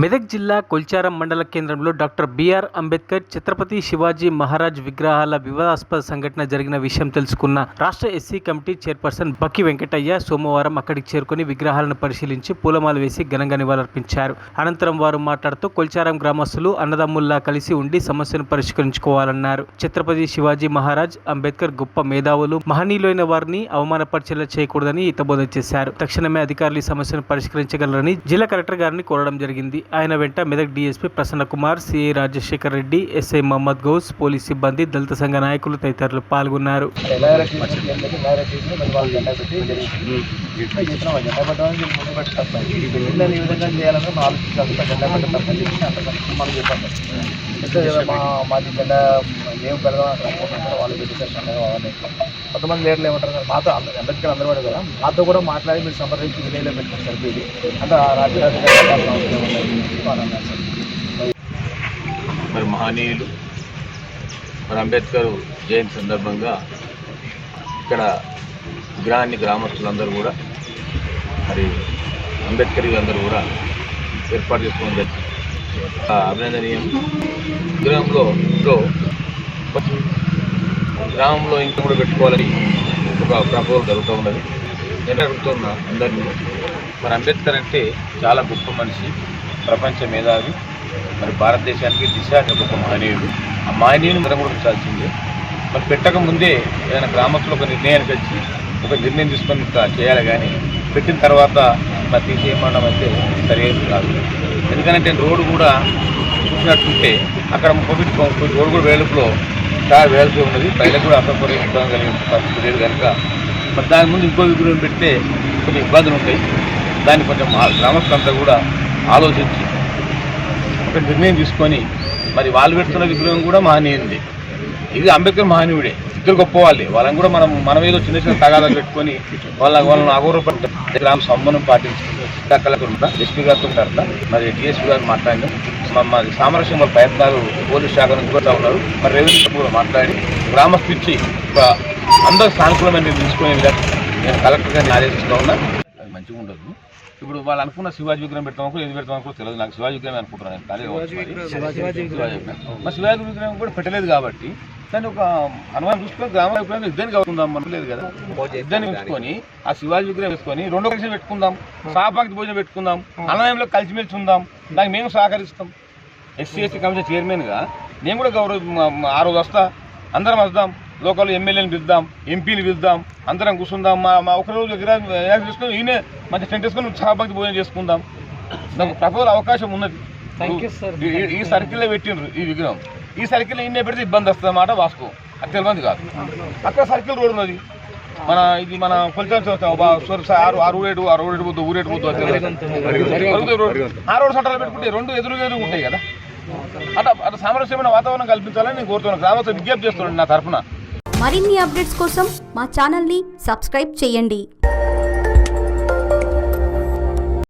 మెదక్ జిల్లా కొల్చారం మండల కేంద్రంలో డాక్టర్ బిఆర్ అంబేద్కర్ ఛత్రపతి శివాజీ మహారాజ్ విగ్రహాల వివాదాస్పద సంఘటన జరిగిన విషయం తెలుసుకున్న రాష్ట్ర ఎస్సీ కమిటీ చైర్పర్సన్ బక్కి వెంకటయ్య సోమవారం అక్కడికి చేరుకుని విగ్రహాలను పరిశీలించి పూలమాల వేసి ఘనంగా నివాళులర్పించారు. అనంతరం వారు మాట్లాడుతూ కొల్చారం గ్రామస్తులు అన్నదమ్ముల్లా కలిసి ఉండి సమస్యను పరిష్కరించుకోవాలన్నారు. ఛత్రపతి శివాజీ మహారాజ్ అంబేద్కర్ గొప్ప మేధావులు, మహనీయులైన వారిని అవమానపరిచేలా చేయకూడదని హితబోధ చేశారు. తక్షణమే అధికారులు ఈ సమస్యను పరిష్కరించగలరని జిల్లా కలెక్టర్ గారిని కోరడం జరిగింది. ఆయన వెంట Medak DSP Prasanna Kumar, CI Rajasekhar Reddy, SI Mohammed Gous, police సిబ్బంది, దళిత సంఘ నాయకులు తదితరులు పాల్గొన్నారు. కొంతమంది లీడర్లు ఏమంటారు, మాతో అంబేద్కర్ అందరూ కూడా కదా, మాతో కూడా మాట్లాడి మీరు సంప్రదించి విలేజ్లో పెట్టుకుని సరిపోయింది అంటే మరి మహనీయులు మరి అంబేద్కర్ జయంతి సందర్భంగా ఇక్కడ విగ్రహాన్ని గ్రామస్తులందరూ కూడా మరి అంబేద్కర్ అందరూ కూడా ఏర్పాటు చేసుకోవడం జరిగింది. అభినందనీయం. విగ్రహంలో గ్రామంలో ఇంకా కూడా పెట్టుకోవాలని ఒక ప్రపోజల్ జరుగుతూ ఉన్నది. నేను అడుగుతున్నా అందరినీ, మరి అంబేద్కర్ అంటే చాలా గొప్ప మనిషి, ప్రపంచ మేధావి, మరి భారతదేశానికి దిశ గొప్ప మహనీయుడు. ఆ మహనీయుని మనం కూడా ఉంచాల్సిందే. మరి పెట్టక ముందే ఏదైనా గ్రామస్తులు ఒక నిర్ణయానికి వచ్చి ఒక నిర్ణయం తీసుకొని చేయాలి, కానీ పెట్టిన తర్వాత మరి తీసేయమనడం అయితే సరైనది కాదు. ఎందుకంటే రోడ్డు కూడా చూసినట్టుంటే అక్కడ రోడ్డు కూడా వేలుపులో చాలా వేలుపు ఉన్నది, ప్రజలకు కూడా అసౌకర్యం కలిగిన పరిస్థితి లేదు కనుక మరి దాని ముందు ఇంకో విగ్రహం పెడితే కొన్ని ఇబ్బందులు ఉంటాయి. దాన్ని కొంచెం గ్రామస్తులంతా కూడా ఆలోచించి ఒక నిర్ణయం తీసుకొని మరి వాళ్ళు పెడుతున్న విగ్రహం కూడా మహనీయుంది. ఇది అంబేద్కర్ మహనీయుడే, ఇద్దరు గొప్ప వాళ్ళే. వాళ్ళని కూడా మనం ఏదో చిన్న చిన్న తగాదాలు పెట్టుకొని వాళ్ళని అగౌరవపడతాం. గ్రామ సంబంధం పాటించి కలెక్టర్ ఎస్పీ గారితో ఉంటారు, మరి డిఎస్పీ గారు మాట్లాడినాం. మరి సామరస్యం ప్రయత్నాలు పోలీస్ శాఖ నుంచి కూడా ఉన్నారు. మరి రెవెన్యూ కూడా మాట్లాడి గ్రామస్తు ఇచ్చి అందరూ సానుకూలమైన తీసుకునే విధంగా నేను కలెక్టర్ గారిని ఆదేశిస్తూ ఉన్నా. అది మంచిగా ఉండదు. ఇప్పుడు వాళ్ళు అనుకున్న శివాజీ విగ్రహం పెడతామనుకో ఏది పెడతామనుకో తెలియదు. నాకు శివాజీ విగ్రహం అనుకుంటున్నాను, మరి శివాజీ విగ్రహం కూడా పెట్టలేదు కాబట్టి దాన్ని ఒక అనుమానం చూసుకొని గ్రామ విగ్రహం ఇద్దరిని కలుపుకుందాం మనలేదు కదా. ఇద్దరిని ఉంచుకొని ఆ శివాజీ విగ్రహం వేసుకొని రెండో కలిసి పెట్టుకుందాం, సహపాంక్తి భోజనం పెట్టుకుందాం, అన్నదానంలో కలిసిమెలిసి ఉందాం, దానికి మేము సహకరిస్తాం. ఎస్సీ కమిటీ చైర్మన్గా నేను కూడా ఆ రోజు వస్తా, అందరం వద్దాం, లోకల్ ఎమ్మెల్యేని పిలుద్దాం, ఎంపీని పిలుద్దాం, అందరం కూర్చుందాం. మా ఒకరోజు విగ్రహం చేసుకొని ఈయనే మంచి టెంట్ వేసుకొని సహపాంక్తి భోజనం చేసుకుందాం. నాకు ప్రపోజల్ అవకాశం ఉన్నది. ఈ సర్కిల్లో పెట్టిండ్రు ఈ విగ్రహం, ఈ సర్కిల్ ఇన్నే పెడితే ఇబ్బంది వస్తుంది అన్నమాట. వాస్తవం అది తెలియదు కాదు. అక్కడ సర్కిల్ రోడ్ ఉన్నది, మన కొల్చారం ఊరేటు పోతుంది, ఊరేటు పోతుంది. ఆ రోడ్ సెంటర్లో పెట్టుకుంటే రెండు ఎదురుగా ఉంటాయి కదా. అట్లా సామరస్యమైన వాతావరణం కల్పించాలని నేను కోరుతున్నాను. గ్రామస్తులు విజ్ఞప్తి చేస్తున్నాను నా తరఫున. మరిన్ని అప్డేట్స్ కోసం మా ఛానల్ని సబ్స్క్రైబ్ చేయండి.